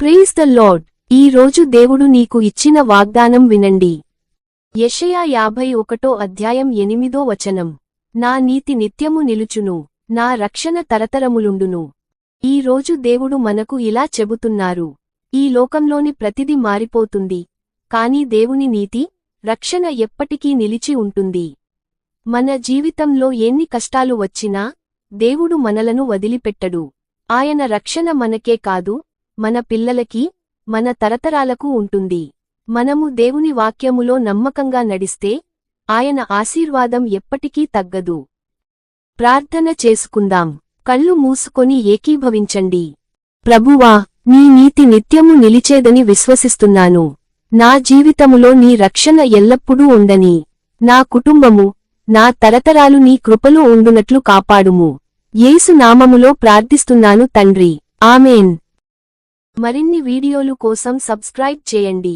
Praise the lord. ఈ రోజు దేవుడు నీకు ఇచ్చిన వాగ్దానం వినండి. యెషయా 51 అధ్యాయం 8 వచనం. నా నీతి నిత్యము నిలుచును, నా రక్షణ తరతరములుండును. ఈ రోజు దేవుడు మనకు ఇలా చెబుతున్నారు. ఈ లోకంలోని ప్రతిది మారిపోతుంది, కాని దేవుని నీతి, రక్షణ ఎప్పటికీ నిలిచి ఉంటుంది. మన జీవితంలో ఎన్ని కష్టాలు వచ్చినా దేవుడు మనలను వదిలిపెట్టడు. ఆయన రక్షణ మనకే కాదు, మన పిల్లలకి, మన తరతరాలకు ఉంటుంది. మనము దేవుని వాక్యములో నమ్మకంగా నడిస్తే ఆయన ఆశీర్వాదం ఎప్పటికీ తగ్గదు. ప్రార్థన చేసుకుందాం. కళ్ళు మూసుకొని ఏకీభవించండి. ప్రభువా, నీ నీతి నిత్యము నిలిచేదని విశ్వసిస్తున్నాను. నా జీవితములో నీ రక్షణ ఎల్లప్పుడూ ఉండని, నా కుటుంబము, నా తరతరాలు నీ కృపలో ఉండునట్లు కాపాడుము. యేసు నామములో ప్రార్థిస్తున్నాను తండ్రి. ఆమేన్. మరిన్ని వీడియోలు కోసం సబ్స్క్రైబ్ చేయండి.